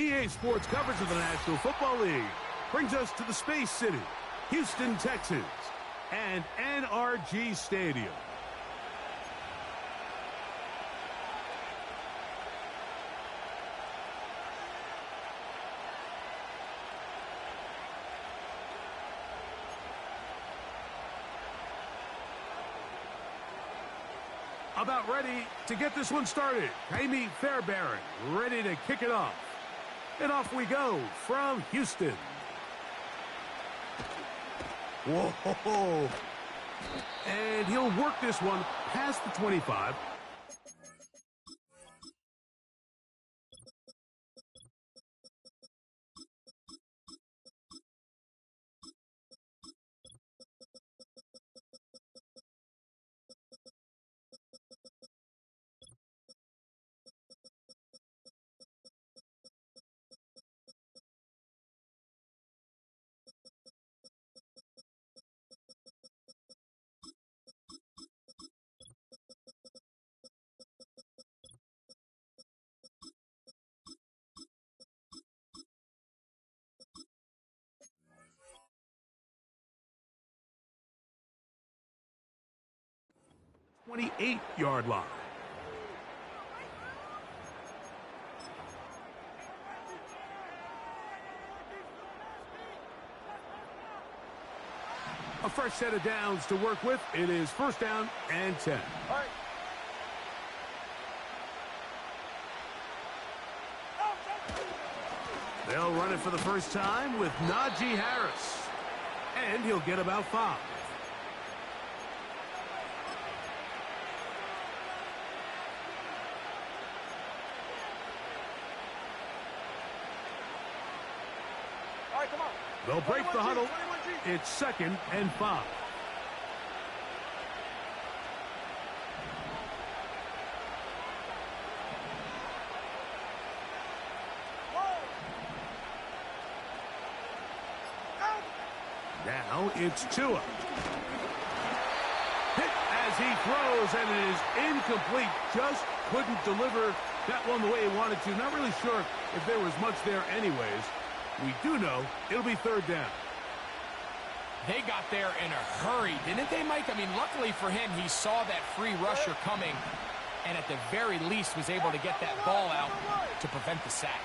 EA Sports coverage of the National Football League brings us to the Space City, Houston, Texas, and NRG Stadium. About ready to get this one started. Amy Fairbairn ready to kick it off. And off we go from Houston. Whoa. And he'll work this one past the 25. .28-yard line. A fresh set of downs to work with. It is first down and 10. All right. They'll run it for the first time with Najee Harris. And he'll get about 5. They'll break the huddle. It's second and 5. Now it's Tua. Hit as he throws, and it is incomplete. Just couldn't deliver that one the way he wanted to. Not really sure if there was much there anyways. We do know it'll be third down. They got there in a hurry, didn't they, Mike? I mean, luckily for him, he saw that free rusher coming and at the very least was able to get that ball out to prevent the sack.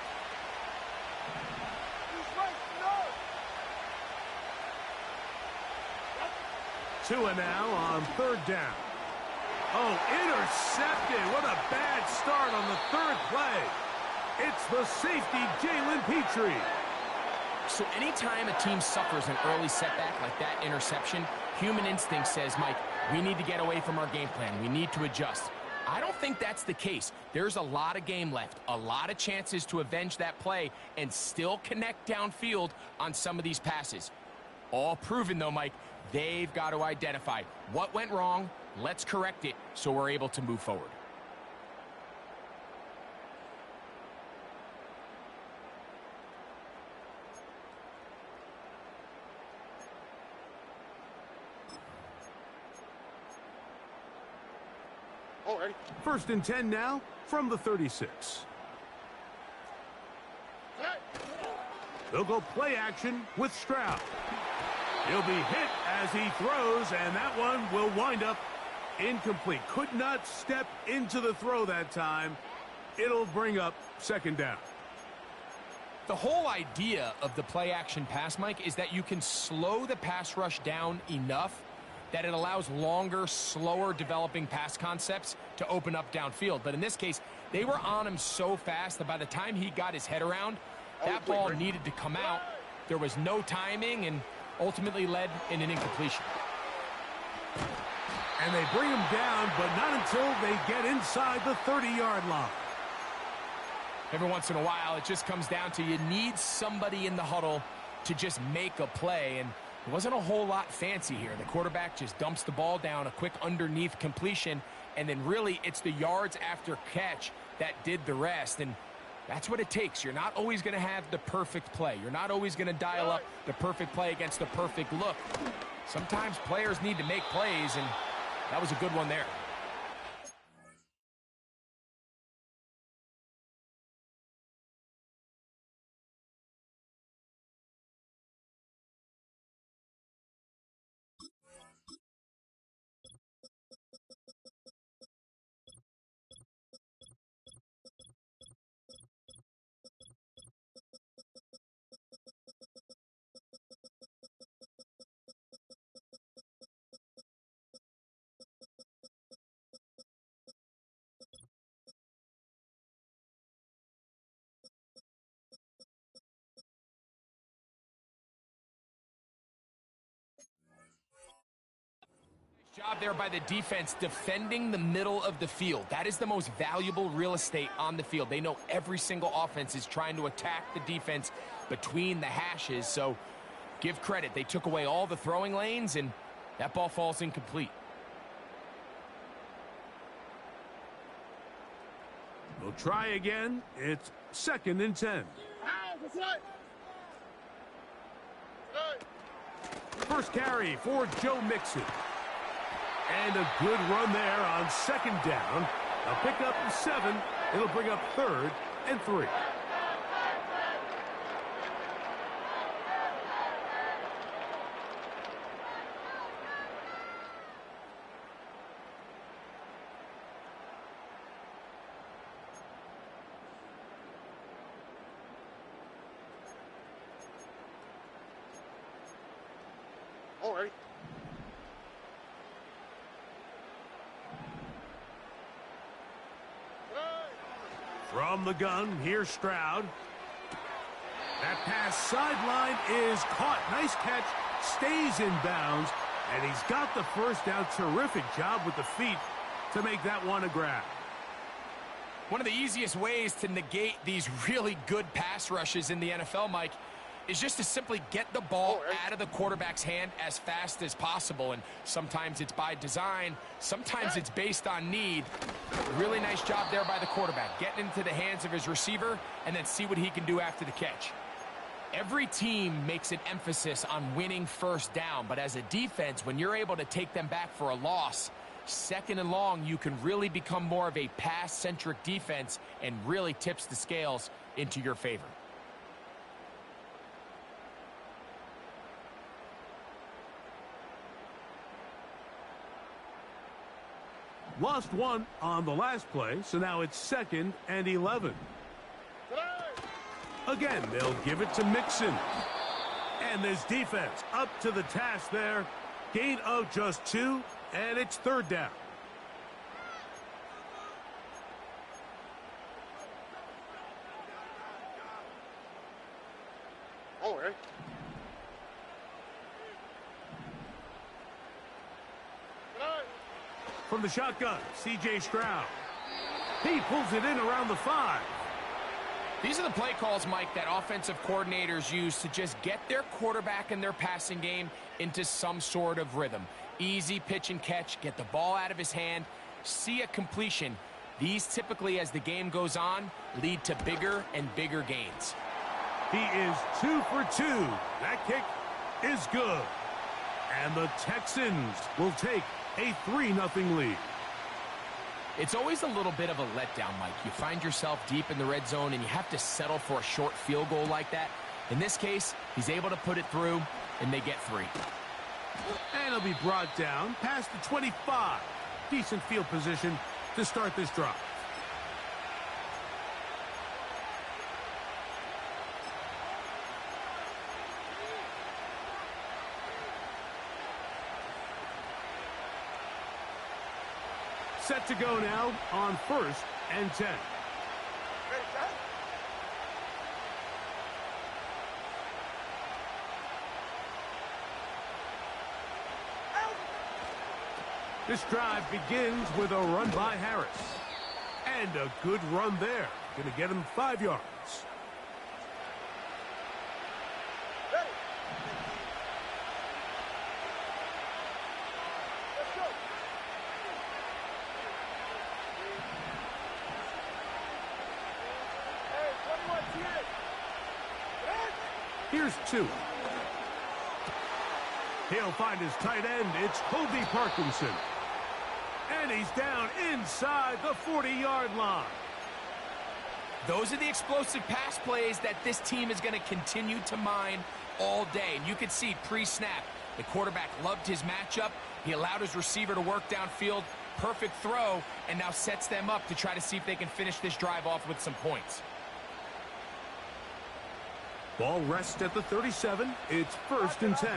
Tua now on third down. Oh, intercepted. What a bad start on the third play. It's the safety, Jalen Petrie. So anytime a team suffers an early setback like that interception, human instinct says, Mike, we need to get away from our game plan. We need to adjust. I don't think that's the case. There's a lot of game left, a lot of chances to avenge that play and still connect downfield on some of these passes. All proven, though, Mike, they've got to identify what went wrong. Let's correct it so we're able to move forward. First and 10 now from the 36. They'll go play action with Stroud. He'll be hit as he throws, and that one will wind up incomplete. Could not step into the throw that time. It'll bring up second down. The whole idea of the play action pass, Mike, is that you can slow the pass rush down enough that it allows longer, slower developing pass concepts to open up downfield. But in this case, they were on him so fast that by the time he got his head around, that ball needed to come out. There was no timing and ultimately led in an incompletion. And they bring him down, but not until they get inside the 30-yard line. Every once in a while, it just comes down to you need somebody in the huddle to just make a play, and it wasn't a whole lot fancy here. The quarterback just dumps the ball down, a quick underneath completion, and then really it's the yards after catch that did the rest, and that's what it takes. You're not always going to have the perfect play. You're not always going to dial up the perfect play against the perfect look. Sometimes players need to make plays, and that was a good one there. Job there by the defense defending the middle of the field. That is the most valuable real estate on the field. They know every single offense is trying to attack the defense between the hashes, so give credit. They took away all the throwing lanes, and that ball falls incomplete. We'll try again. It's 2nd and 10. First carry for Joe Mixon. And a good run there on 2nd down. A pickup of 7. It'll bring up 3rd and 3. All right. From the gun, here's Stroud. That pass sideline is caught. Nice catch, stays in bounds, and he's got the first down. Terrific job with the feet to make that one a grab. One of the easiest ways to negate these really good pass rushes in the NFL, Mike, is just to simply get the ball out of the quarterback's hand as fast as possible. And sometimes it's by design, sometimes it's based on need. Really nice job there by the quarterback, getting into the hands of his receiver and then see what he can do after the catch. Every team makes an emphasis on winning first down, but as a defense, when you're able to take them back for a loss, 2nd and long, you can really become more of a pass-centric defense and really tips the scales into your favor. Lost one on the last play, so now it's 2nd and 11. Again, they'll give it to Mixon. And this defense up to the task there. Gain of just 2, and it's 3rd down. All right. From the shotgun, C.J. Stroud. He pulls it in around the 5. These are the play calls, Mike, that offensive coordinators use to just get their quarterback and their passing game into some sort of rhythm. Easy pitch and catch, get the ball out of his hand, see a completion. These typically, as the game goes on, lead to bigger and bigger gains. He is 2 for 2. That kick is good. And the Texans will take a 3-0 lead. It's always a little bit of a letdown, Mike. You find yourself deep in the red zone and you have to settle for a short field goal like that. In this case, he's able to put it through, and they get 3. And he'll be brought down past the 25. Decent field position to start this drive. Set to go now on 1st and 10. This drive begins with a run by Harris. And a good run there. Going to get him 5 yards. Here's 2. He'll find his tight end. It's Colby Parkinson. And he's down inside the 40-yard line. Those are the explosive pass plays that this team is going to continue to mine all day. And you can see pre-snap, the quarterback loved his matchup. He allowed his receiver to work downfield. Perfect throw, and now sets them up to try to see if they can finish this drive off with some points. Ball rests at the 37. It's 1st and 10.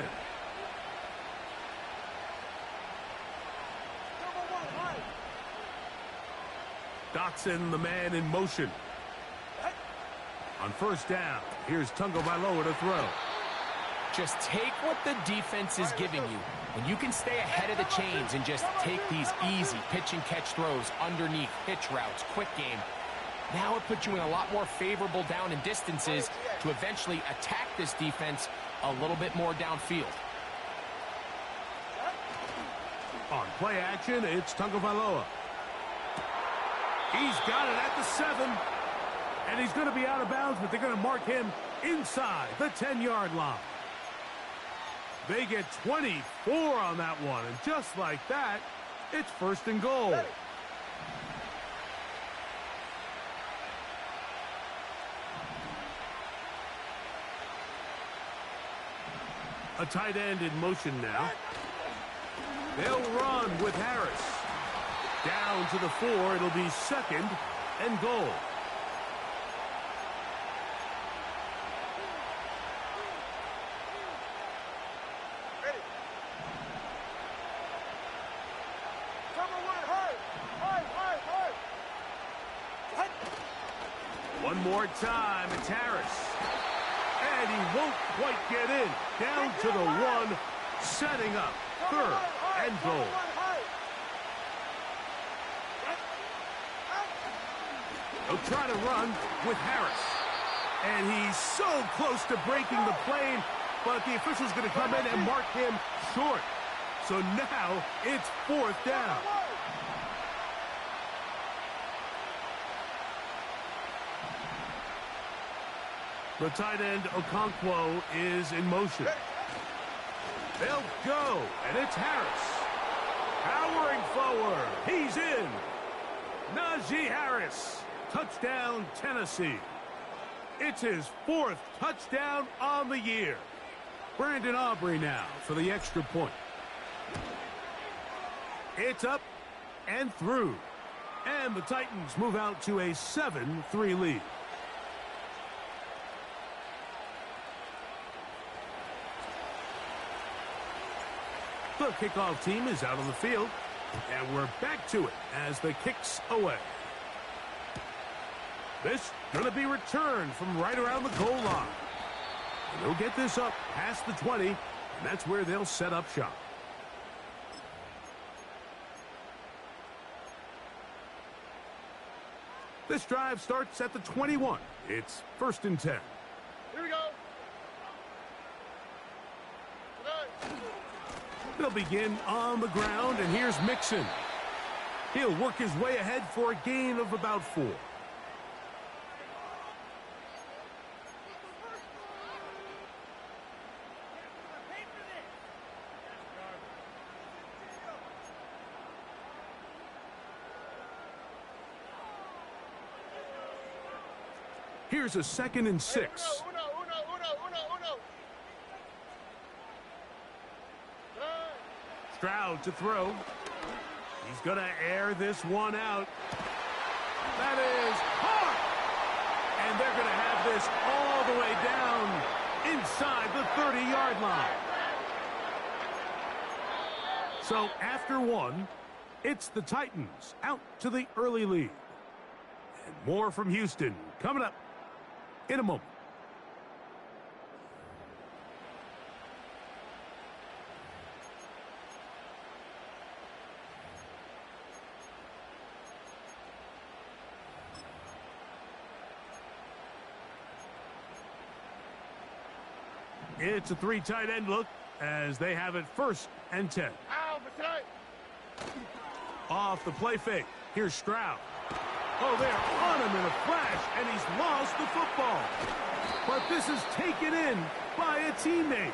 Dotson, the man in motion. On 1st down, here's Tagovailoa to throw. Just take what the defense is giving you. When you can stay ahead of the chains and just take these easy pitch and catch throws underneath, hitch routes, quick game, now it puts you in a lot more favorable down and distances to eventually attack this defense a little bit more downfield. On play action, it's Tagovailoa. He's got it at the 7. And he's going to be out of bounds, but they're going to mark him inside the 10-yard line. They get 24 on that one, and just like that, it's 1st and goal. A tight end in motion now. They'll run with Harris. Down to the 4, it'll be 2nd and goal. One more time, it's Harris. And he won't quite get in. Down to the 1, setting up 3rd and goal. They'll try to run with Harris. And he's so close to breaking the plane, but the official's going to come in and mark him short. So now it's 4th down. The tight end, Okonkwo, is in motion. They'll go, and it's Harris. Powering forward. He's in. Najee Harris. Touchdown, Tennessee. It's his 4th touchdown on the year. Brandon Aubrey now for the extra point. It's up and through. And the Titans move out to a 7-3 lead. The kickoff team is out on the field, and we're back to it as the kick's away. This going to be returned from right around the goal line. And they'll get this up past the 20, and that's where they'll set up shop. This drive starts at the 21. It's 1st and 10. Here we go. They'll begin on the ground, and here's Mixon. He'll work his way ahead for a gain of about 4. Here's a 2nd and 6. Stroud to throw. He's going to air this one out. That is hard. And they're going to have this all the way down inside the 30-yard line. So after 1, it's the Titans out to the early lead. And more from Houston coming up in a moment. It's a 3 tight end look as they have it 1st and 10. Off the play fake. Here's Stroud. Oh, they're on him in a flash, and he's lost the football. But this is taken in by a teammate.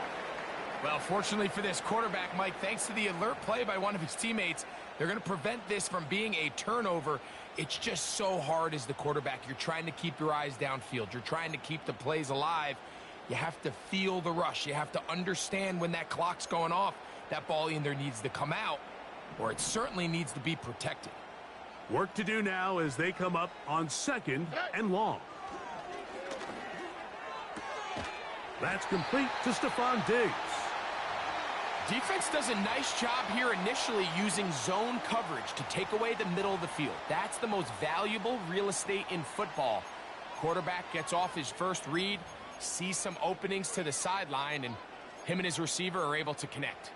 Well, fortunately for this quarterback, Mike, thanks to the alert play by one of his teammates, they're going to prevent this from being a turnover. It's just so hard as the quarterback. You're trying to keep your eyes downfield. You're trying to keep the plays alive. You have to feel the rush. You have to understand when that clock's going off. That ball either needs to come out, or it certainly needs to be protected. Work to do now as they come up on 2nd and long. That's complete to Stephon Diggs. Defense does a nice job here initially using zone coverage to take away the middle of the field. That's the most valuable real estate in football. Quarterback gets off his first read, sees some openings to the sideline, and him and his receiver are able to connect.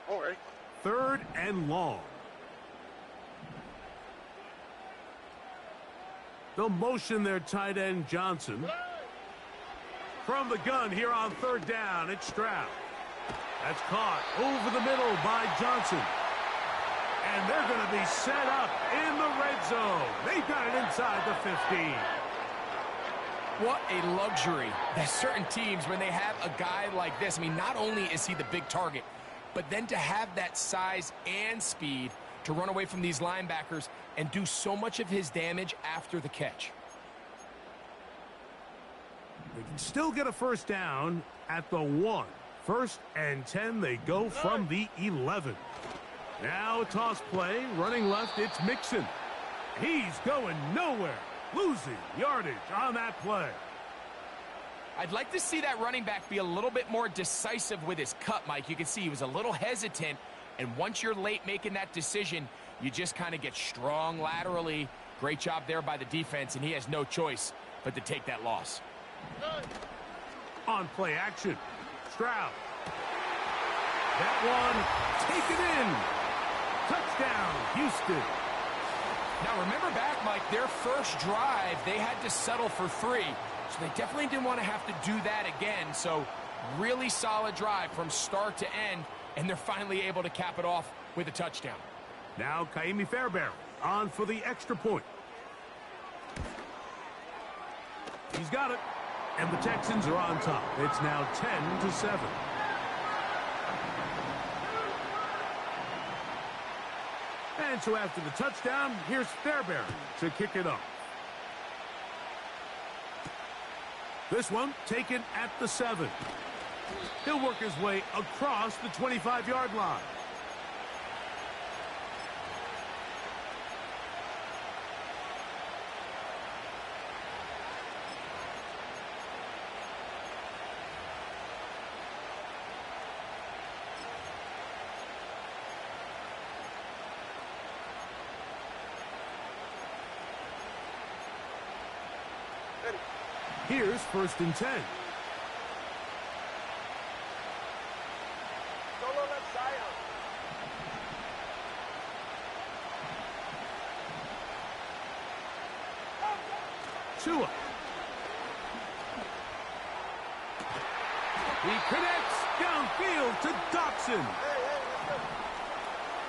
All right. 3rd and long. They'll motion their tight end Johnson. From the gun here on 3rd down, it's Stroud. That's caught over the middle by Johnson. And they're going to be set up in the red zone. They've got it inside the 15. What a luxury that certain teams, when they have a guy like this, I mean, not only is he the big target, but then to have that size and speed to run away from these linebackers and do so much of his damage after the catch. They can still get a 1st down at the 1. 1st and 10, they go from the 11. Now a toss play, running left, it's Mixon. He's going nowhere, losing yardage on that play. I'd like to see that running back be a little bit more decisive with his cut, Mike. You can see he was a little hesitant, and once you're late making that decision, you just kind of get strong laterally. Great job there by the defense, and he has no choice but to take that loss. On play action, Stroud. That one taken in. Touchdown, Houston. Now remember back, Mike, their first drive, they had to settle for 3. So they definitely didn't want to have to do that again. So really solid drive from start to end, and they're finally able to cap it off with a touchdown. Now Kaimi Fairbairn on for the extra point. He's got it. And the Texans are on top. It's now 10-7. And so after the touchdown, here's Fairbairn to kick it off. This one taken at the 7. He'll work his way across the 25-yard line. Here's 1st and 10. Solo left side. Tua. He connects downfield to Dotson. Hey, listen.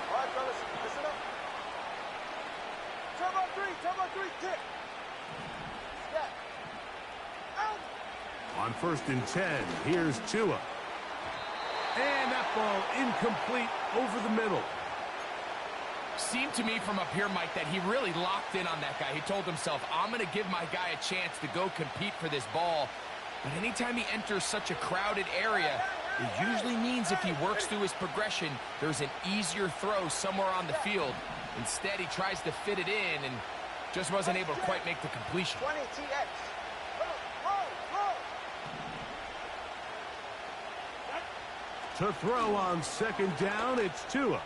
All right, fellas, listen up. Turbo 3, kick. Step. Out. On 1st and 10, here's Tua. And that ball incomplete over the middle. Seemed to me from up here, Mike, that he really locked in on that guy. He told himself, I'm going to give my guy a chance to go compete for this ball. But anytime he enters such a crowded area, it usually means if he works through his progression, there's an easier throw somewhere on the field. Instead, he tries to fit it in and just wasn't able to quite make the completion. 20 TX. To throw on 2nd down, it's Tua.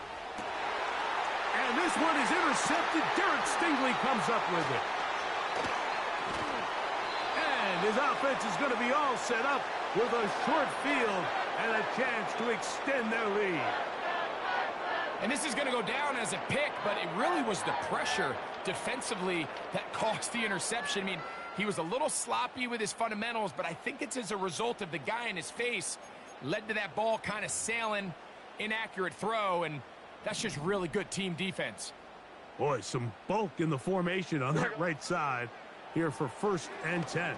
And this one is intercepted. Derek Stingley comes up with it. And his offense is going to be all set up with a short field and a chance to extend their lead. And this is going to go down as a pick, but it really was the pressure defensively that caused the interception. I mean, he was a little sloppy with his fundamentals, but I think it's as a result of the guy in his face led to that ball kind of sailing, inaccurate throw, and that's just really good team defense. Boy, some bulk in the formation on that right side here for 1st and 10.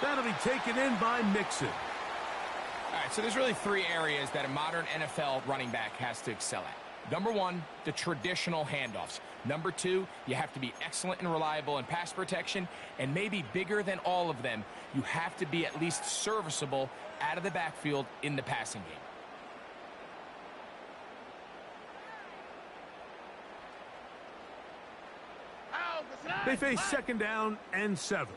That'll be taken in by Mixon. All right, so there's really 3 areas that a modern NFL running back has to excel at. Number 1, the traditional handoffs. Number 2, you have to be excellent and reliable in pass protection. And maybe bigger than all of them, you have to be at least serviceable out of the backfield in the passing game. They face 2nd down and 7.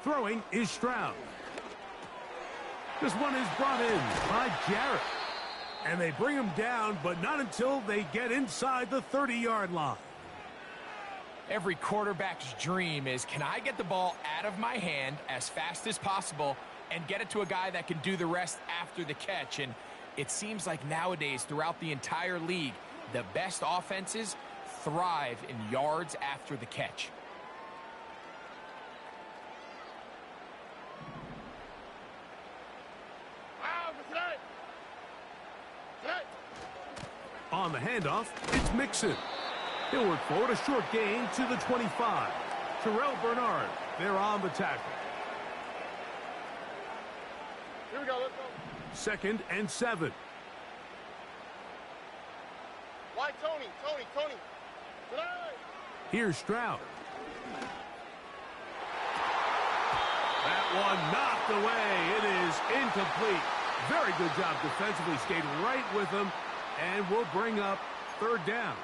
Throwing is Stroud. This one is brought in by Jarrett. And they bring him down, but not until they get inside the 30-yard line. Every quarterback's dream is, can I get the ball out of my hand as fast as possible and get it to a guy that can do the rest after the catch? And it seems like nowadays, throughout the entire league, the best offenses thrive in yards after the catch. On the handoff, it's Mixon. He'll work forward, a short gain to the 25. Terrell Bernard, they're on the tackle. Here we go, let's go. 2nd and 7. Why Tony? Tony. Tonight. Here's Stroud. That one knocked away. It is incomplete. Very good job defensively. Stayed right with him and will bring up 3rd down.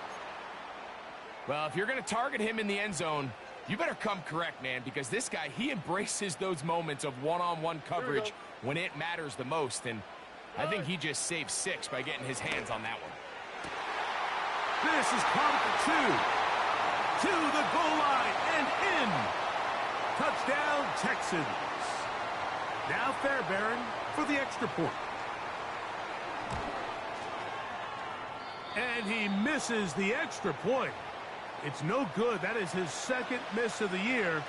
Well, if you're going to target him in the end zone, you better come correct, man, because this guy, he embraces those moments of one-on-one coverage when it matters the most, and I think he just saved 6 by getting his hands on that one. This is caught at the 2. To the goal line and in. Touchdown, Texans. Now Fairbairn for the extra point. And he misses the extra point. It's no good. That is his 2nd miss of the year,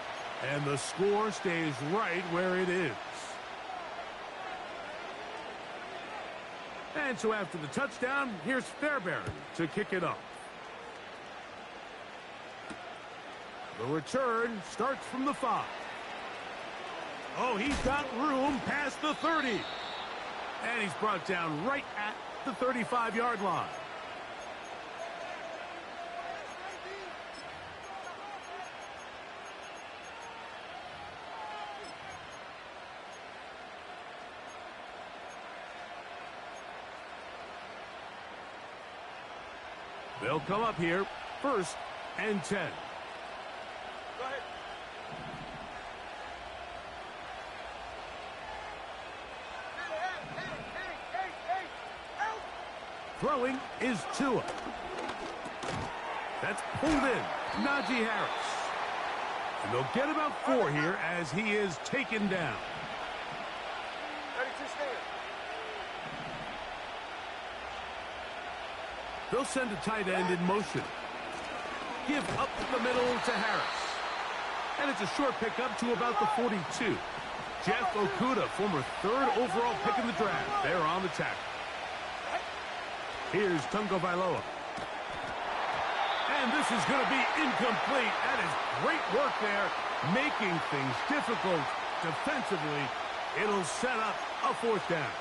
and the score stays right where it is. And so after the touchdown, here's Fairbairn to kick it off. The return starts from the 5. Oh, he's got room past the 30. And he's brought down right at the 35-yard line. They'll come up here, 1st and 10. Go ahead. Hey. Throwing is Tua. That's pulled in. Najee Harris. And they'll get about 4 here as he is taken down. Ready to stand. They'll send a tight end in motion. Give up the middle to Harris. And it's a short pickup to about the 42. Jeff Okudah, former 3rd overall pick in the draft. They're on the tackle. Here's Tungo Vailoa. And this is going to be incomplete. That is great work there, making things difficult defensively. It'll set up a 4th down.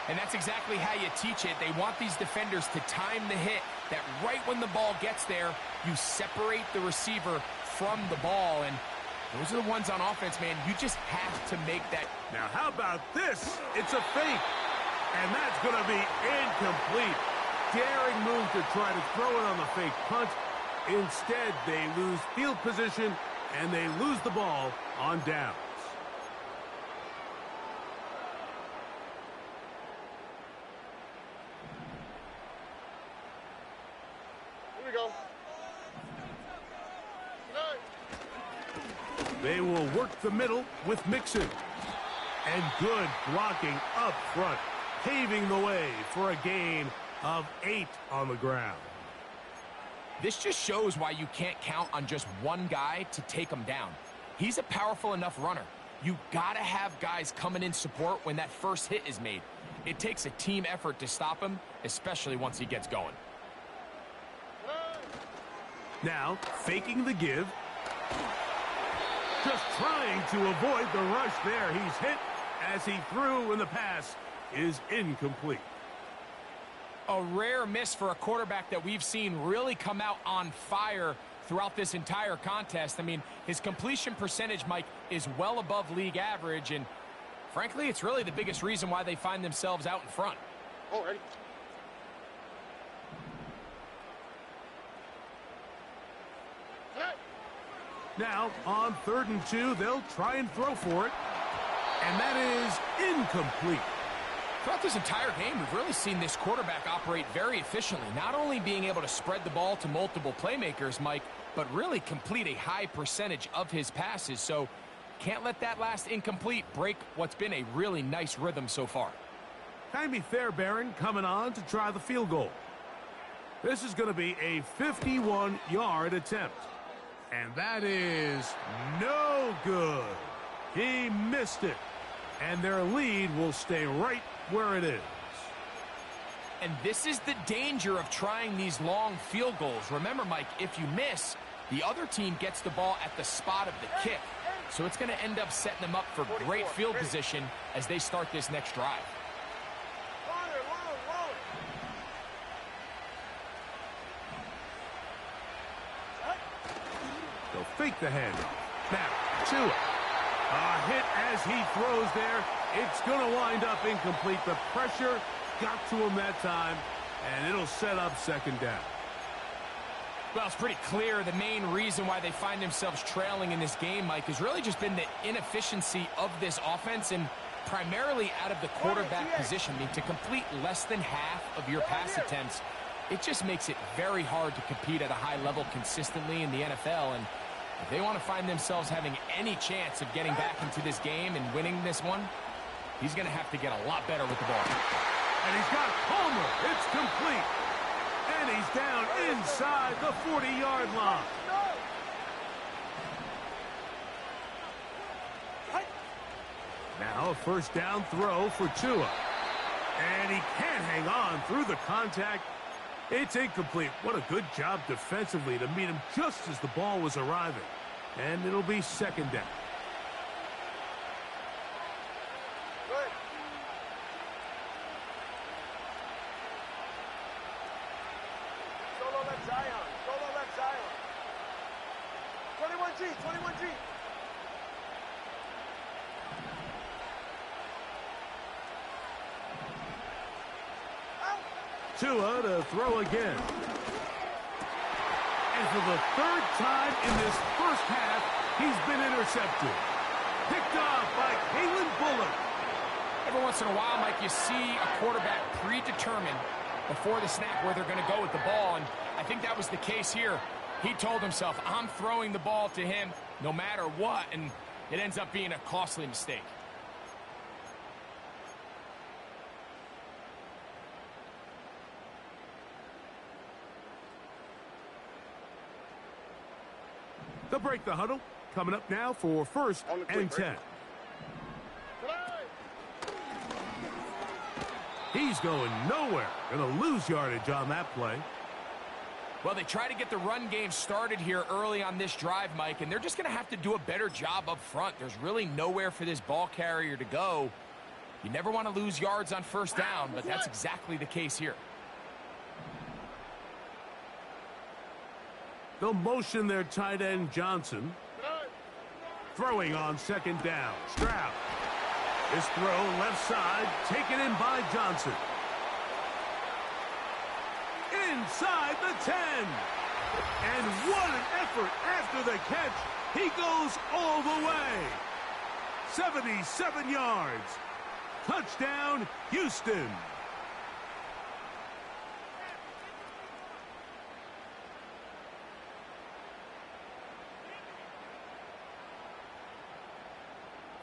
And that's exactly how you teach it. They want these defenders to time the hit, that right when the ball gets there, you separate the receiver from the ball. And those are the ones on offense, man. You just have to make that. Now, how about this? It's a fake. And that's going to be incomplete. Daring move to try to throw it on the fake punt. Instead, they lose field position, and they lose the ball on downs. Here we go. They will work the middle with Mixon. And good blocking up front, paving the way for a gain of 8 on the ground. This just shows why you can't count on just one guy to take him down. He's a powerful enough runner. You gotta have guys coming in support when that first hit is made. It takes a team effort to stop him, especially once he gets going. Now, faking the give. Just trying to avoid the rush there. He's hit as he threw, and the pass is incomplete. A rare miss for a quarterback that we've seen really come out on fire throughout this entire contest. I mean, his completion percentage, Mike, is well above league average, and frankly, it's really the biggest reason why they find themselves out in front. Oh, ready. Now, on 3rd and 2, they'll try and throw for it. And that is incomplete. Throughout this entire game, we've really seen this quarterback operate very efficiently, not only being able to spread the ball to multiple playmakers, Mike, but really complete a high percentage of his passes. So can't let that last incomplete break what's been a really nice rhythm so far. Jaime Fairbairn coming on to try the field goal. This is going to be a 51-yard attempt. And that is no good. He missed it. And their lead will stay right where it is. And this is the danger of trying these long field goals. Remember, Mike, if you miss, the other team gets the ball at the spot of the kick. So it's going to end up setting them up for great field position as they start this next drive. They'll fake the handoff. Now, Tua. A hit as he throws there. It's going to wind up incomplete. The pressure got to him that time, and it'll set up second down. Well, it's pretty clear the main reason why they find themselves trailing in this game, Mike, has really just been the inefficiency of this offense and primarily out of the quarterback position. I mean, to complete less than half of your pass attempts, it just makes it very hard to compete at a high level consistently in the NFL. And if they want to find themselves having any chance of getting back into this game and winning this one, he's going to have to get a lot better with the ball. And he's got Homer. It's complete. And he's down inside the 40-yard line. Now a first down throw for Tua. And he can't hang on through the contact. It's incomplete. What a good job defensively to meet him just as the ball was arriving. And it'll be second down. Good. Solo left Zion. Solo left Zion. 21G. 21G. Tua to throw again. And for the third time in this first half, he's been intercepted. Picked off by Kalen Bullock. Every once in a while, Mike, you see a quarterback predetermined before the snap where they're going to go with the ball, and I think that was the case here. He told himself, I'm throwing the ball to him no matter what, and it ends up being a costly mistake. They'll break the huddle. Coming up now for first and 10. He's going nowhere. Going to lose yardage on that play. Well, they try to get the run game started here early on this drive, Mike, and they're just going to have to do a better job up front. There's really nowhere for this ball carrier to go. You never want to lose yards on first down, but that's exactly the case here. They'll motion their tight end Johnson. Throwing on second down. Stroud. This throw left side taken in by Johnson. Inside the 10. And what an effort after the catch. He goes all the way. 77 yards. Touchdown, Houston.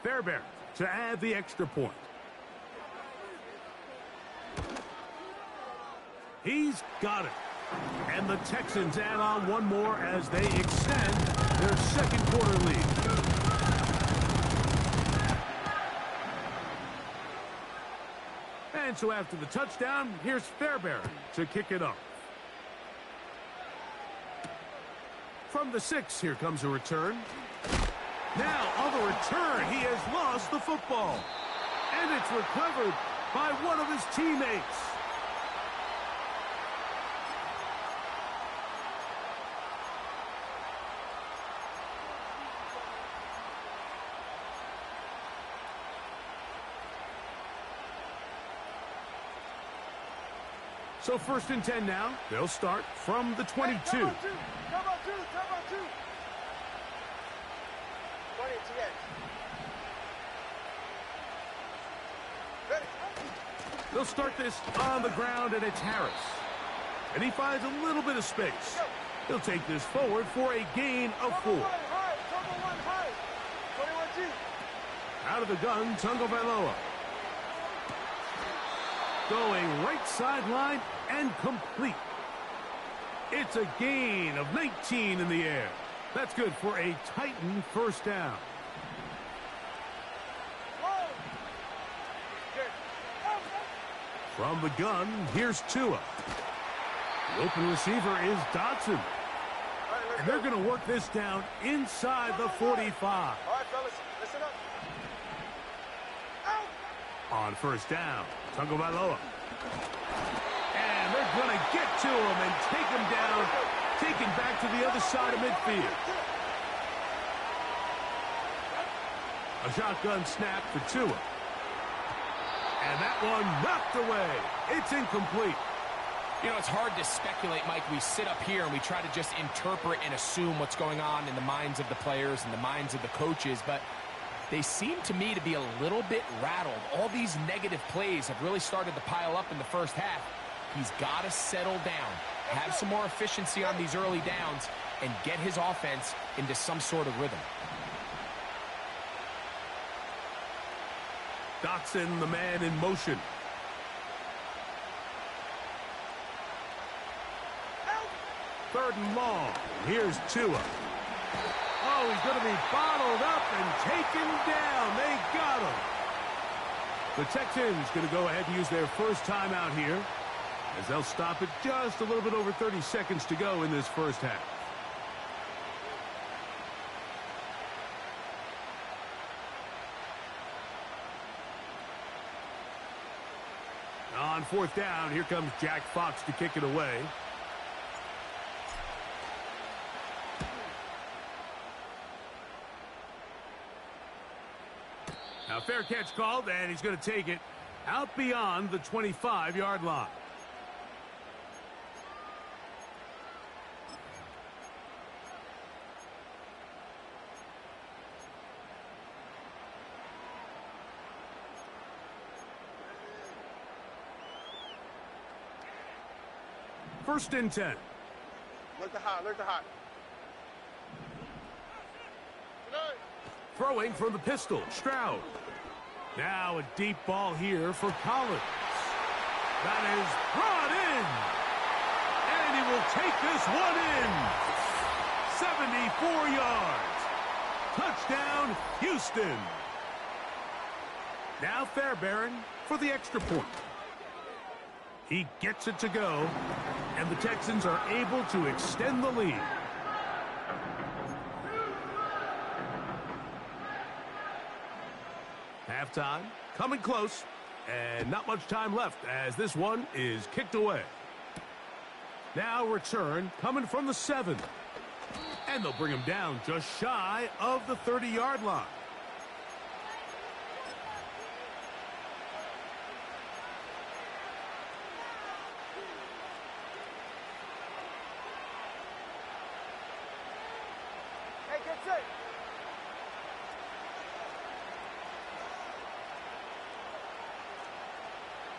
Fairbairn to add the extra point. He's got it. And the Texans add on one more as they extend their second quarter lead. And so after the touchdown, here's Fairbairn to kick it off. From the 6, here comes a return. Now, on the return, he has lost the football. And it's recovered by one of his teammates. So first and 10 now. They'll start from the 22. Come on, two. 20 to end. Ready. They'll start this on the ground, and it's Harris. And he finds a little bit of space. He'll take this forward for a gain of 4. Out of the gun, Tagovailoa. Going right sideline and complete. It's a gain of 19 in the air. That's good for a Titan first down. From the gun, here's Tua. The open receiver is Dotson. And they're going to work this down inside the 45. All right, fellas, listen up. On first down, Tagovailoa. And they're going to get to him and take him down, take him back to the other side of midfield. A shotgun snap for Tua. And that one knocked away. It's incomplete. You know, it's hard to speculate, Mike. We sit up here and we try to just interpret and assume what's going on in the minds of the players and the minds of the coaches, but they seem to me to be a little bit rattled. All these negative plays have really started to pile up in the first half. He's got to settle down, have some more efficiency on these early downs, and get his offense into some sort of rhythm. Dotson, the man in motion. Third and long. Here's Tua. Oh, he's going to be bottled up and taken down. They got him. The Texans going to go ahead and use their first timeout here, as they'll stop it just a little bit over 30 seconds to go in this first half. On fourth down, here comes Jack Fox to kick it away. Now, fair catch called, and he's going to take it out beyond the 25-yard line. First and 10. Look to high, look to high. Throwing from the pistol, Stroud. Now a deep ball here for Collins. That is brought in. And he will take this one in. 74 yards. Touchdown, Houston. Now Fairbairn for the extra point. He gets it to go, and the Texans are able to extend the lead. Halftime, coming close, and not much time left as this one is kicked away. Now return coming from the 7. And they'll bring him down just shy of the 30-yard line. Hey, get set.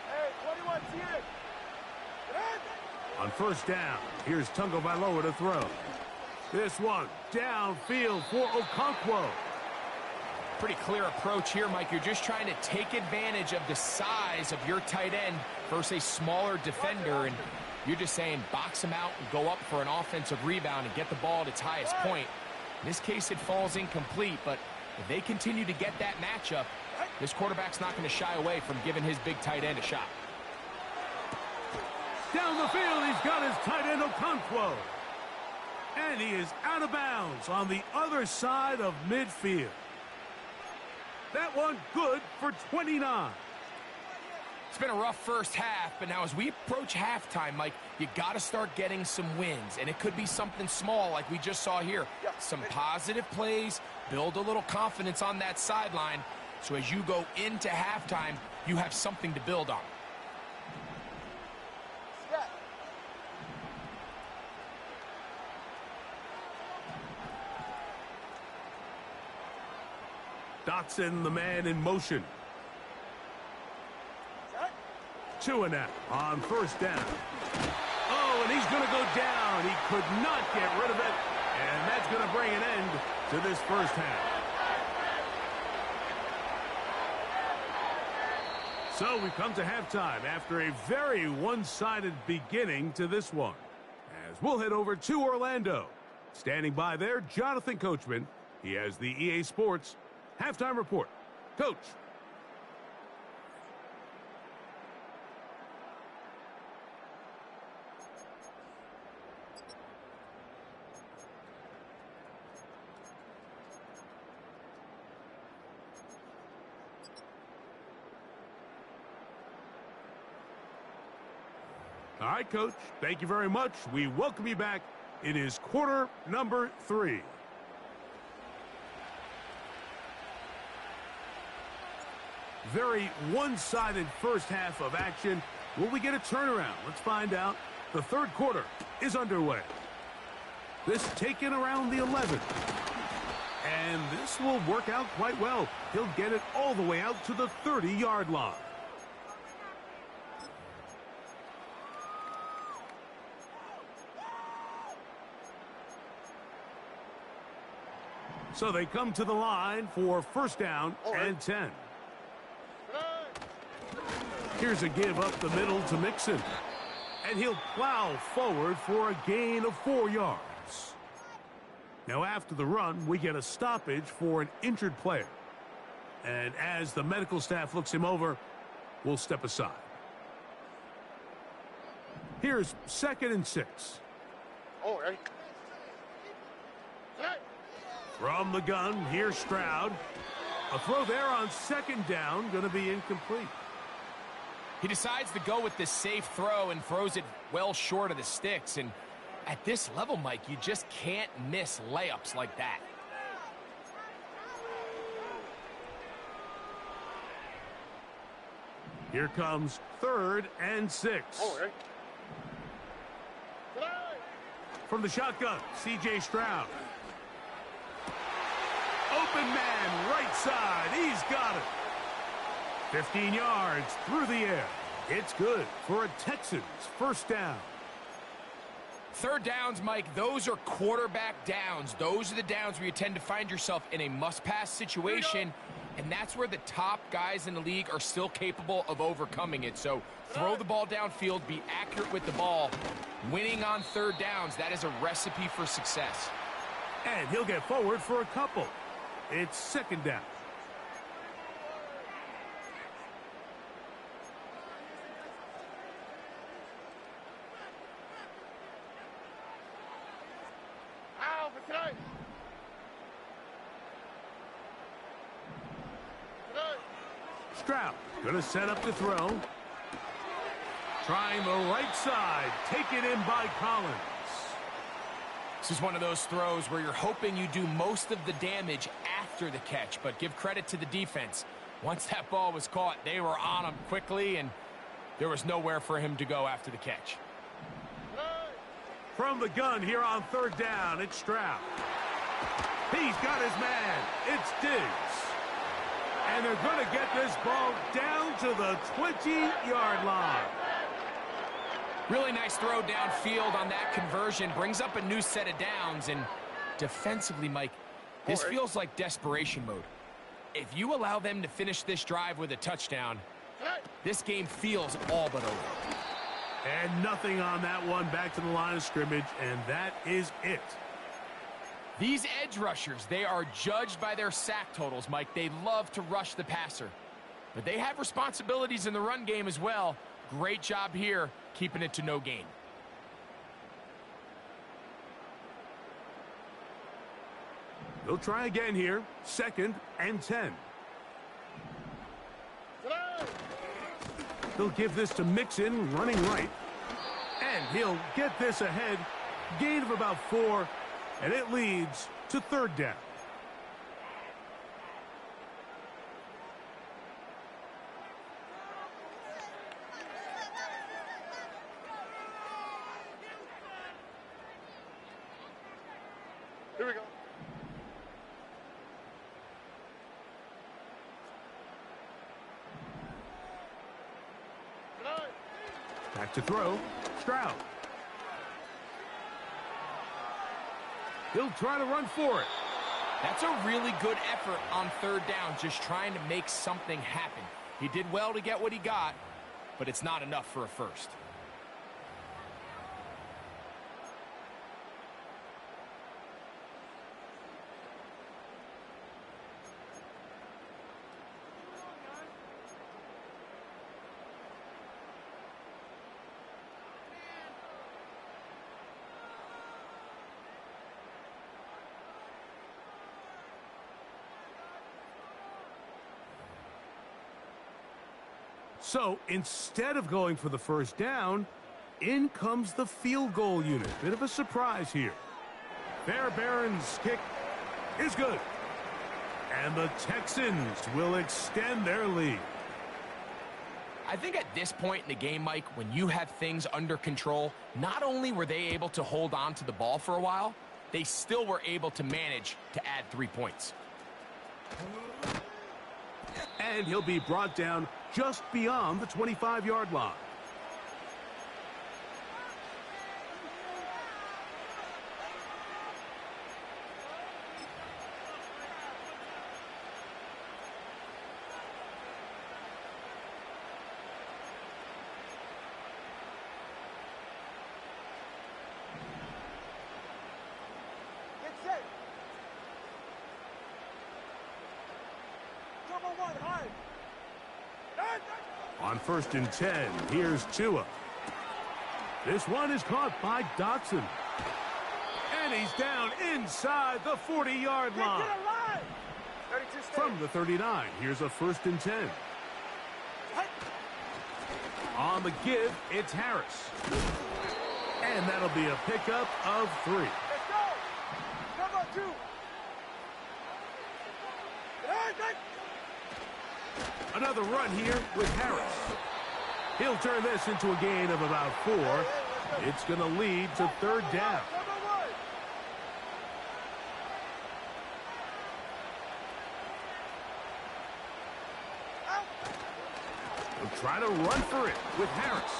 Hey, 21, see it. On first down, here's Tagovailoa to throw. This one downfield for Okonkwo. Pretty clear approach here, Mike. You're just trying to take advantage of the size of your tight end versus a smaller defender, and you're just saying box him out and go up for an offensive rebound and get the ball at its highest point. In this case, it falls incomplete, but if they continue to get that matchup, this quarterback's not going to shy away from giving his big tight end a shot. Down the field, he's got his tight end Okonkwo. And he is out of bounds on the other side of midfield. That one good for 29. It's been a rough first half, but now as we approach halftime, Mike, you got to start getting some wins, and it could be something small like we just saw here. Some positive plays, build a little confidence on that sideline, so as you go into halftime, you have something to build on. Dotson, the man in motion. Tua now on first down. Oh, and he's is going to go down. He could not get rid of it, and that's going to bring an end to this first half. So we've come to halftime after a very one-sided beginning to this one. As we'll head over to Orlando. Standing by there, Jonathan Coachman. He has the EA Sports halftime report. Coach. All right, Coach. Thank you very much. We welcome you back. It is quarter number 3. Very one-sided first half of action. Will we get a turnaround? Let's find out. The third quarter is underway. This taken around the 11. And this will work out quite well. He'll get it all the way out to the 30-yard line. So they come to the line for first down and 10. Here's a give up the middle to Mixon. And he'll plow forward for a gain of 4 yards. Now after the run, we get a stoppage for an injured player. And as the medical staff looks him over, we'll step aside. Here's 2nd and 6. From the gun, here's Stroud. A throw there on 2nd down, going to be incomplete. He decides to go with this safe throw and throws it well short of the sticks. And at this level, Mike, you just can't miss layups like that. Here comes 3rd and 6. From the shotgun, C.J. Stroud. Open man, right side. He's got it. 15 yards through the air. It's good for a Texans first down. 3rd downs, Mike, those are quarterback downs. Those are the downs where you tend to find yourself in a must-pass situation, and that's where the top guys in the league are still capable of overcoming it. So throw the ball downfield, be accurate with the ball. Winning on 3rd downs, that is a recipe for success. And he'll get forward for a couple. It's 2nd down. Stroud going to set up the throw. Trying the right side. Taken in by Collins. This is one of those throws where you're hoping you do most of the damage after the catch, but give credit to the defense. Once that ball was caught, they were on him quickly, and there was nowhere for him to go after the catch. From the gun here on 3rd down, it's Stroud. He's got his man. It's Diggs. And they're going to get this ball down to the 20-yard line. Really nice throw downfield on that conversion. Brings up a new set of downs. And defensively, Mike, this feels like desperation mode. If you allow them to finish this drive with a touchdown, this game feels all but over. And nothing on that one. Back to the line of scrimmage, and that is it. These edge rushers, they are judged by their sack totals, Mike. They love to rush the passer. But they have responsibilities in the run game as well. Great job here, keeping it to no gain. They'll try again here. 2nd and 10. They'll give this to Mixon, running right. And he'll get this ahead. Gain of about 4. And it leads to 3rd down. Here we go. Back to throw. Stroud. He'll try to run for it. That's a really good effort on third down, just trying to make something happen. He did well to get what he got, but it's not enough for a first. So instead of going for the first down, in comes the field goal unit. Bit of a surprise here. Fairbairn's kick is good. And the Texans will extend their lead. I think at this point in the game, Mike, when you have things under control, not only were they able to hold on to the ball for a while, they still were able to manage to add 3 points. And he'll be brought down just beyond the 25-yard line. Get set. Number 1, high. On 1st and 10, here's Tua. This one is caught by Dotson. And he's down inside the 40-yard line. Get alive. 32 stay. From the 39, here's a 1st and 10. Hut. On the give, it's Harris. And that'll be a pickup of 3. Let's go. Number 2. Another run here with Harris. He'll turn this into a gain of about 4. It's going to lead to 3rd down. Number 1. Out. He'll try to run for it with Harris.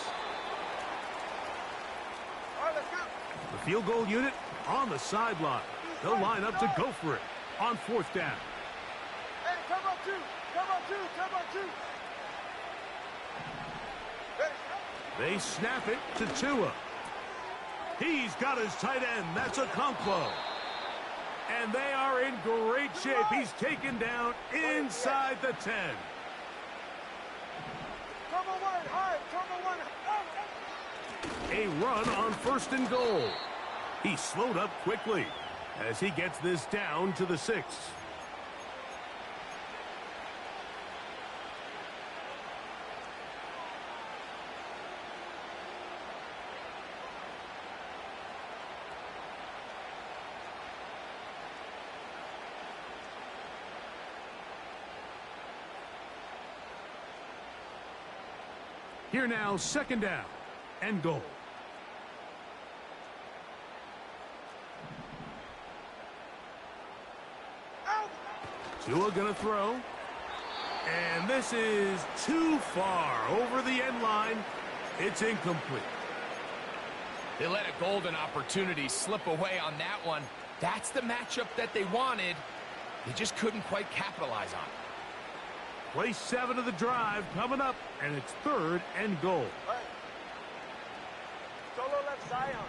All right, let's go. The field goal unit on the sideline. They'll line up to go for it on 4th down. Hey, come on 2. Come on 2. Come on 2. Ready. They snap it to Tua. He's got his tight end. That's a Conquo. And they are in great shape. He's taken down inside the 10. Come on 1. High. Come on 1. Out. A run on 1st and goal. He slowed up quickly as he gets this down to the 6. Here now, 2nd down and goal. Out. Tua gonna throw. And this is too far over the end line. It's incomplete. They let a golden opportunity slip away on that one. That's the matchup that they wanted. They just couldn't quite capitalize on it. Play 7 of the drive coming up, and it's 3rd and goal. Right. Solo left Zion.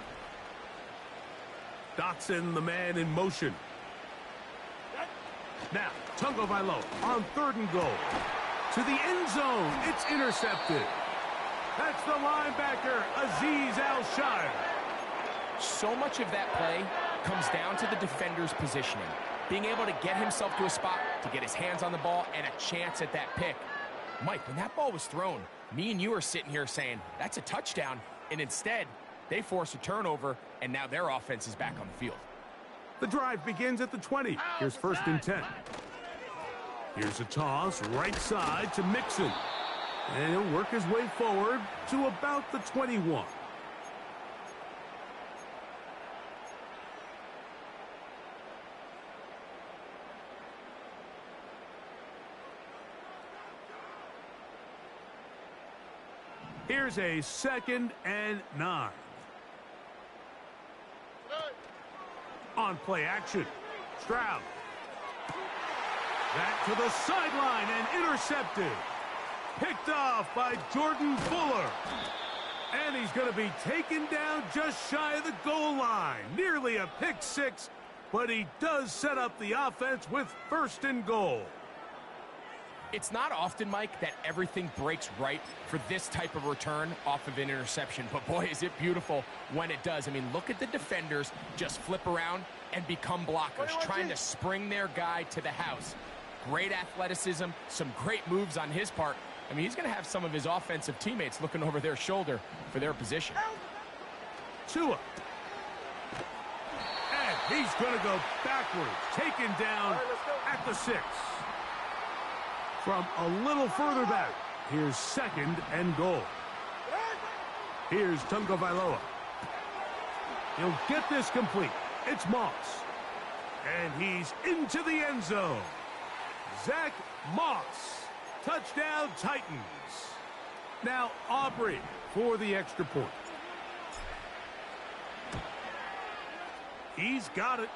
Dotson, the man in motion. Now, Tungo Vailoa on 3rd and goal. To the end zone. It's intercepted. That's the linebacker, Azeez Al-Shire. So much of that play comes down to the defender's positioning. Being able to get himself to a spot, to get his hands on the ball, and a chance at that pick. Mike, when that ball was thrown, me and you are sitting here saying, that's a touchdown. And instead, they force a turnover, and now their offense is back on the field. The drive begins at the 20. Here's 1st and 10. Here's a toss right side to Mixon. And he'll work his way forward to about the 21. Here's a 2nd and 9. On on play action. Stroud. Back to the sideline and intercepted. Picked off by Jordan Fuller. And he's going to be taken down just shy of the goal line. Nearly a pick six, but he does set up the offense with 1st and goal. It's not often, Mike, that everything breaks right for this type of return off of an interception. But boy, is it beautiful when it does. I mean, look at the defenders just flip around and become blockers, trying to spring their guy to the house. Great athleticism, some great moves on his part. I mean, he's going to have some of his offensive teammates looking over their shoulder for their position. Tua. And he's going to go backwards, taken down at the 6. From a little further back, here's 2nd and goal. Here's Tunga Vailoa. He'll get this complete. It's Moss. And he's into the end zone. Zach Moss. Touchdown, Titans. Now Aubrey for the extra point. He's got it.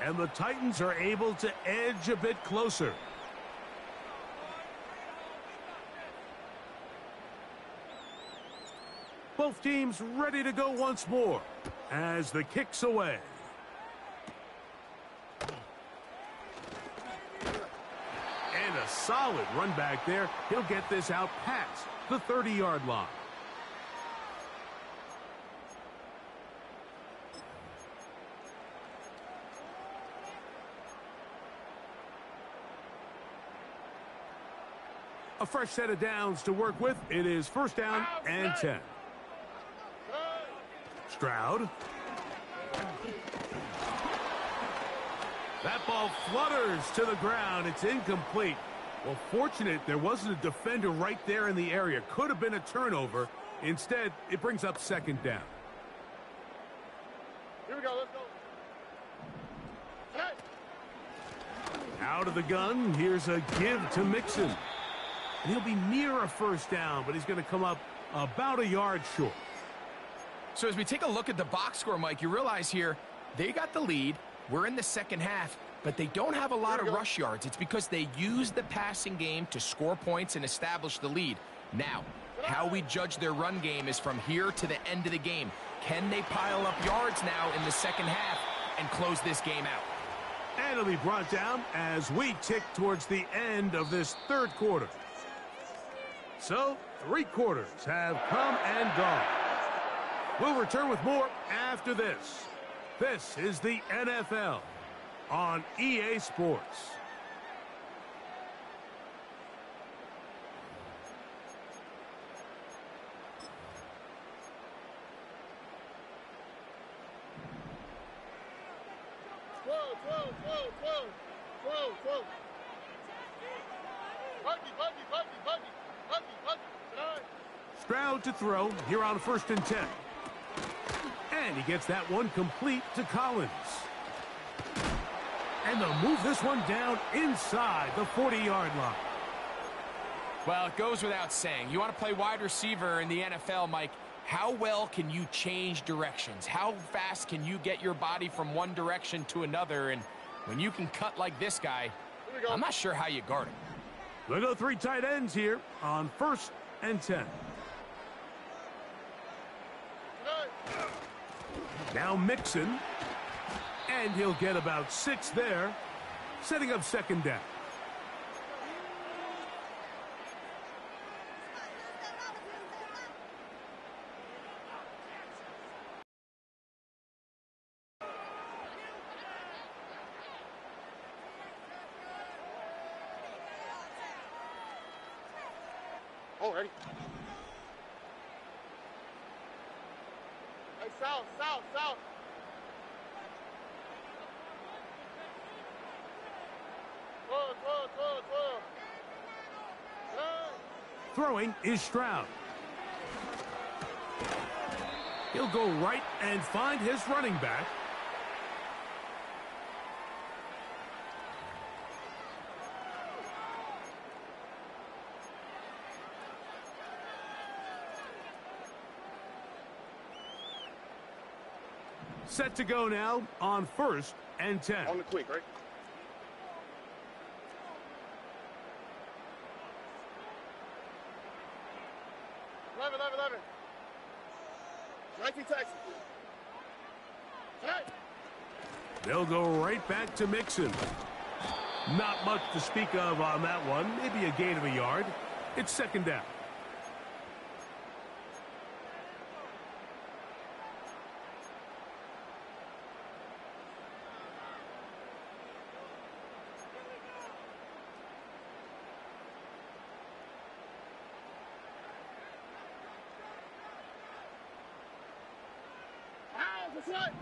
And the Titans are able to edge a bit closer. Both teams ready to go once more as the kick's away. And a solid run back there. He'll get this out past the 30-yard line. A fresh set of downs to work with. It is 1st down and 10. Stroud. That ball flutters to the ground. It's incomplete. Well, fortunate there wasn't a defender right there in the area. Could have been a turnover. Instead, it brings up 2nd down. Here we go, let's go. Out of the gun, here's a give to Mixon. And he'll be near a 1st down, but he's going to come up about a yard short. So as we take a look at the box score, Mike, you realize here they got the lead. We're in the 2nd half, but they don't have a lot of rush yards. It's because they use the passing game to score points and establish the lead. Now, how we judge their run game is from here to the end of the game. Can they pile up yards now in the 2nd half and close this game out? And it'll be brought down as we tick towards the end of this 3rd quarter. So, 3 quarters have come and gone. We'll return with more after this. This is the NFL on EA Sports. Stroud to throw here on 1st and 10. And he gets that one complete to Collins. And they'll move this one down inside the 40-yard line. Well, it goes without saying. You want to play wide receiver in the NFL, Mike. How well can you change directions? How fast can you get your body from one direction to another? And when you can cut like this guy, I'm not sure how you guard him. We'll go 3 tight ends here on 1st and 10. Now Mixon, and he'll get about 6 there, setting up 2nd down. Already. Hey, south. Throwing is Stroud. He'll go right and find his running back. Set to go now on 1st and 10. On the quick, right? Eleven. 19 taxi. Right. They'll go right back to Mixon. Not much to speak of on that one. Maybe a gain of a yard. It's 2nd down. That's right.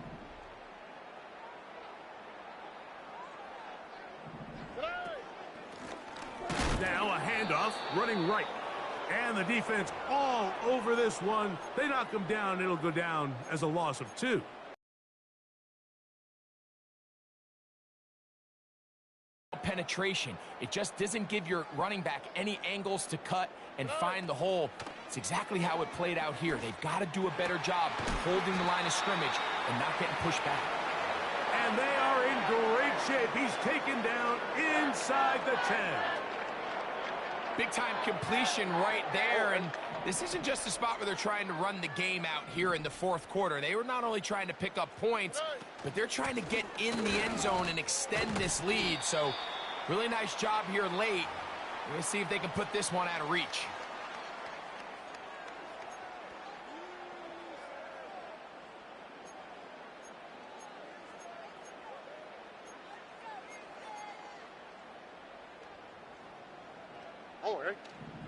Now a handoff, running right. And the defense all over this one. They knock him down. It'll go down as a loss of 2. Penetration. It just doesn't give your running back any angles to cut and find the hole. It's exactly how it played out here. They've got to do a better job holding the line of scrimmage and not getting pushed back. And they are in great shape. He's taken down inside the 10. Big-time completion right there, and this isn't just a spot where they're trying to run the game out here in the 4th quarter. They were not only trying to pick up points, but they're trying to get in the end zone and extend this lead. So, really nice job here late. We're going to see if they can put this one out of reach.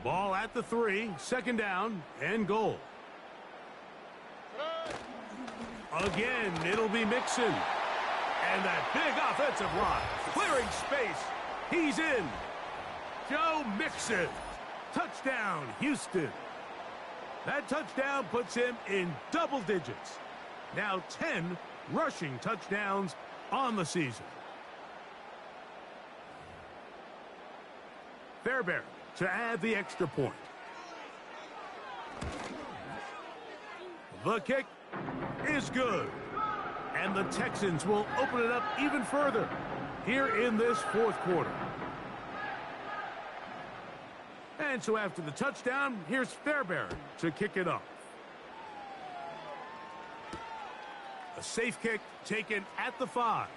Ball at the 3, 2nd down, and goal. Again, it'll be Mixon. And that big offensive line, clearing space. He's in. Joe Mixon. Touchdown, Houston. That touchdown puts him in double digits. Now 10 rushing touchdowns on the season. Fairbairn to add the extra point. The kick is good. And the Texans will open it up even further here in this 4th quarter. And so after the touchdown, here's Fairbairn to kick it off. A safe kick taken at the 5.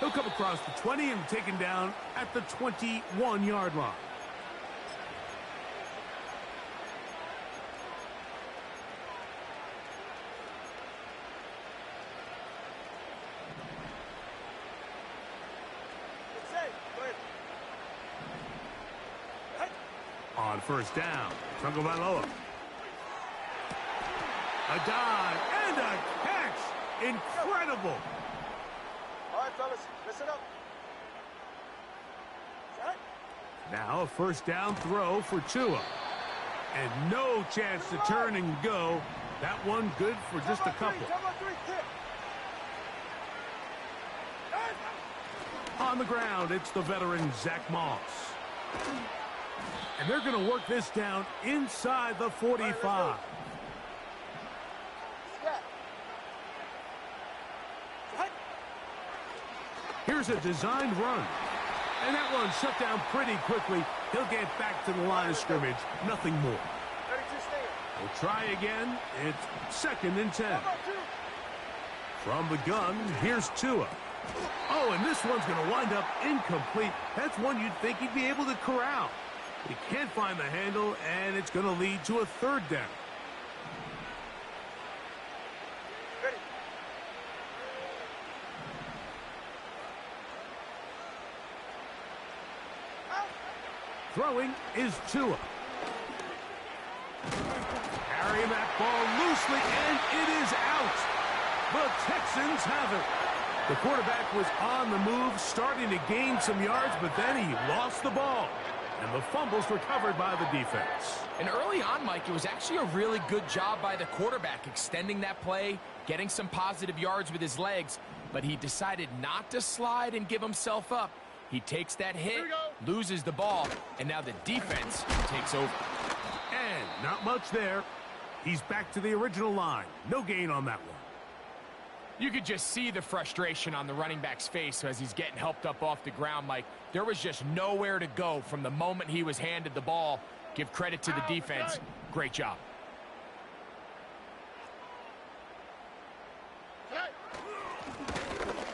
He'll come across the 20 and taken down at the 21-yard line. On 1st down, Tagovailoa. A dive and a catch. Incredible. All right, fellas, listen up. Now a 1st down throw for Tua. And no chance to turn and go. That one good for just a couple. On the ground, it's the veteran Zach Moss. And they're going to work this down inside the 45. Here's a designed run. And that one shut down pretty quickly. He'll get back to the line of scrimmage. Nothing more. We'll try again. It's 2nd and 10. From the gun, here's Tua. Oh, and this one's going to wind up incomplete. That's one you'd think he'd be able to corral. He can't find the handle, and it's going to lead to a 3rd down. Throwing is Tua. Carrying that ball loosely, and it is out. The Texans have it. The quarterback was on the move, starting to gain some yards, but then he lost the ball. And the fumble's recovered by the defense. And early on, Mike, it was actually a really good job by the quarterback, extending that play, getting some positive yards with his legs, but he decided not to slide and give himself up. He takes that hit, loses the ball, and now the defense takes over. And not much there. He's back to the original line. No gain on that one. You could just see the frustration on the running back's face as he's getting helped up off the ground, Mike. There was just nowhere to go from the moment he was handed the ball. Give credit to the defense. Great job.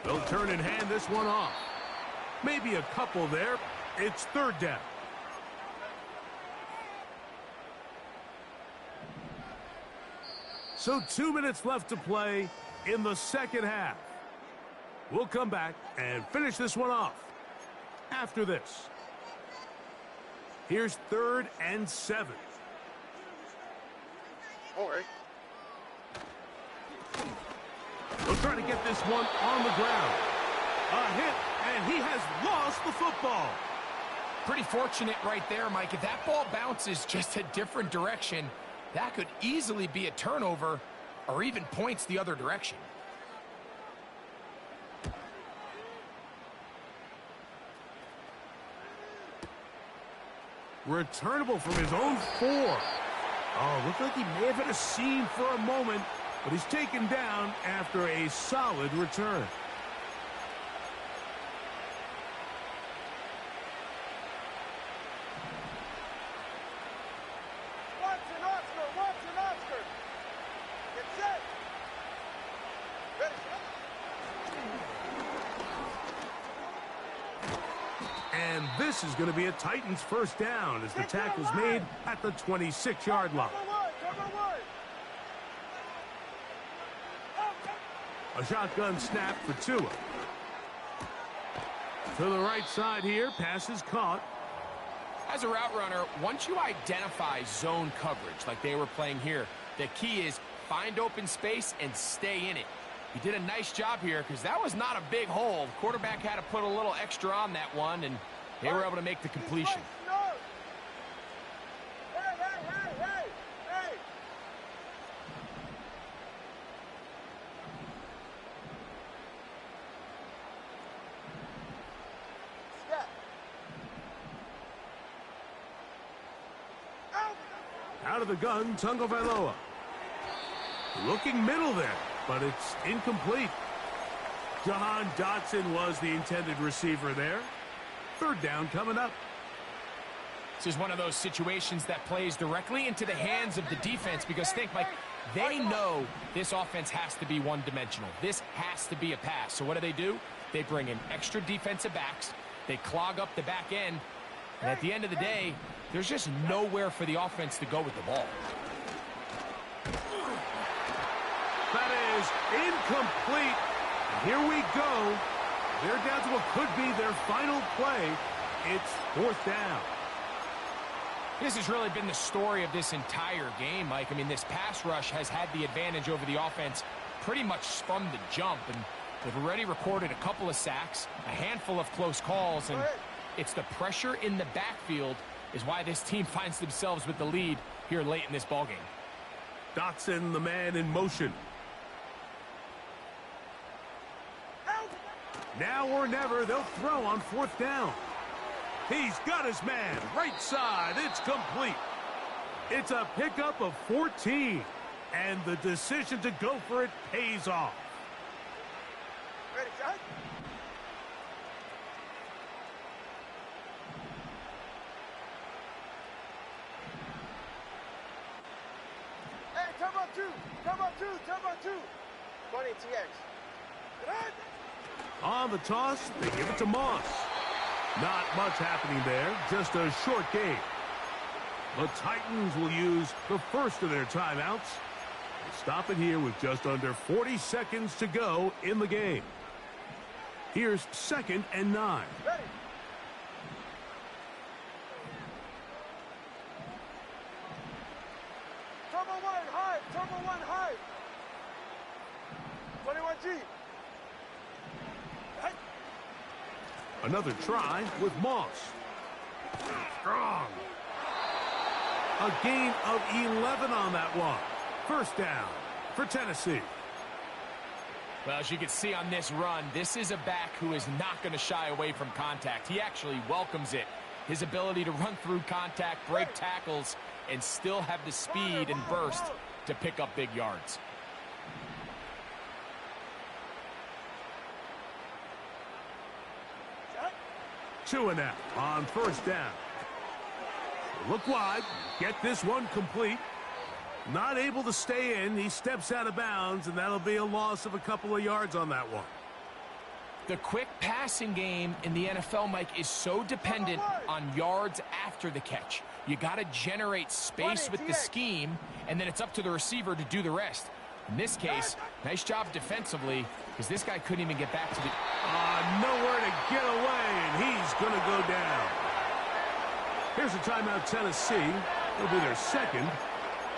They'll turn and hand this one off. Maybe a couple there. It's third down. So 2 minutes left to play in the second half. We'll come back and finish this one off after this. Here's 3rd and 7. All right. They'll try to get this one on the ground. A hit, and he has lost the football. Pretty fortunate right there, Mike. If that ball bounces just a different direction, that could easily be a turnover or even points the other direction. Returnable from his own 4. Oh, looked like he may have hit a seam for a moment, but he's taken down after a solid return. Watson, Oscar. Get set. Ready, And this is going to be a Titans first down as the tackle's made at the 26-yard line. Cover one. A shotgun snap for Tua. To the right side here, pass is caught. As a route runner, once you identify zone coverage like they were playing here, the key is find open space and stay in it. He did a nice job here because that was not a big hole. The quarterback had to put a little extra on that one, and they were able to make the completion. Hey. Step. Out of the gun, Tagovailoa. Looking middle there, but it's incomplete. Jahan Dotson was the intended receiver there. Third down coming up. This is one of those situations that plays directly into the hands of the defense because think, Mike, they know this offense has to be one-dimensional. This has to be a pass. So what do? They bring in extra defensive backs. They clog up the back end. And at the end of the day, there's just nowhere for the offense to go with the ball. That is incomplete. Here we go. They're down to what could be their final play. It's fourth down. This has really been the story of this entire game, Mike. I mean, this pass rush has had the advantage over the offense pretty much from the jump. And they've already recorded a couple of sacks, a handful of close calls, and it's the pressure in the backfield is why this team finds themselves with the lead here late in this ballgame. Dotson, the man in motion. Now or never, they'll throw on fourth down. He's got his man. Right side, it's complete. It's a pickup of 14. And the decision to go for it pays off. Ready, shot. Hey, turbo two. 20 TX. On the toss, they give it to Moss. Not much happening there, just a short game. The Titans will use the first of their timeouts. They'll stop it here with just under 40 seconds to go in the game. Here's 2nd and 9. Ready. Turbo one high. 21G. Another try with Moss. Strong. A gain of 11 on that one. First down for Tennessee. Well, as you can see on this run, this is a back who is not going to shy away from contact. He actually welcomes it. His ability to run through contact, break tackles, and still have the speed and burst to pick up big yards. Two and out on first down. Look wide. Get this one complete. Not able to stay in. He steps out of bounds, and that'll be a loss of a couple of yards on that one. The quick passing game in the NFL, Mike, is so dependent on yards after the catch. You got to generate space with the scheme, and then it's up to the receiver to do the rest. In this case, nice job defensively, because this guy couldn't even get back to the... Nowhere to get away, and he's going to go down. Here's a timeout, Tennessee. It'll be their second,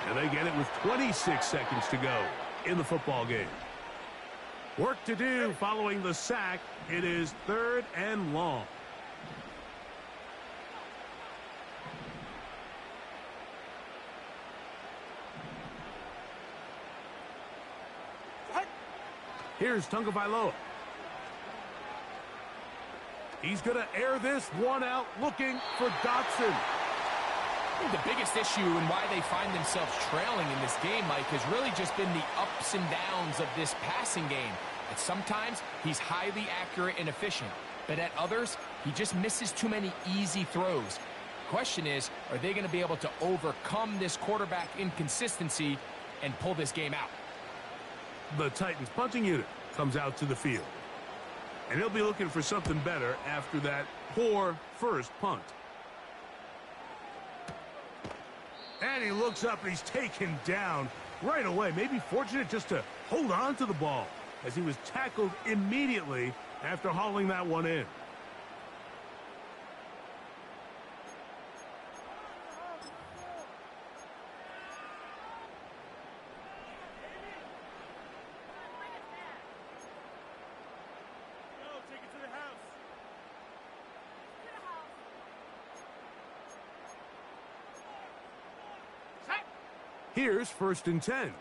and they get it with 26 seconds to go in the football game. Work to do following the sack. It is 3rd and long. Here's Tagovailoa. He's going to air this one out, looking for Dotson. I think the biggest issue and why they find themselves trailing in this game, Mike, has really just been the ups and downs of this passing game. At sometimes, he's highly accurate and efficient, but at others, he just misses too many easy throws. The question is, are they going to be able to overcome this quarterback inconsistency and pull this game out? The Titans punting unit comes out to the field. And he'll be looking for something better after that poor first punt. And he looks up and he's taken down right away. Maybe fortunate just to hold on to the ball as he was tackled immediately after hauling that one in. Here's 1st and 10.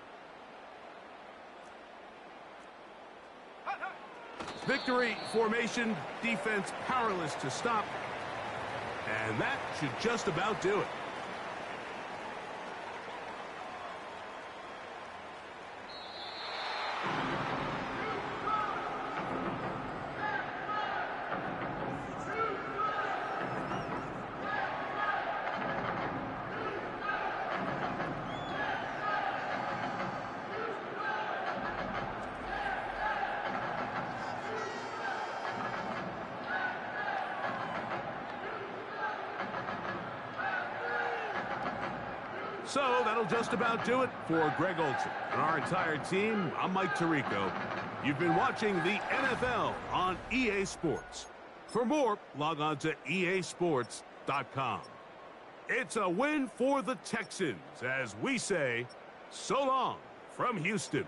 Victory formation, defense powerless to stop. And that should just about do it. So that'll just about do it for Greg Olsen and our entire team. I'm Mike Tirico. You've been watching the NFL on EA Sports. For more, log on to easports.com. It's a win for the Texans as we say so long from Houston.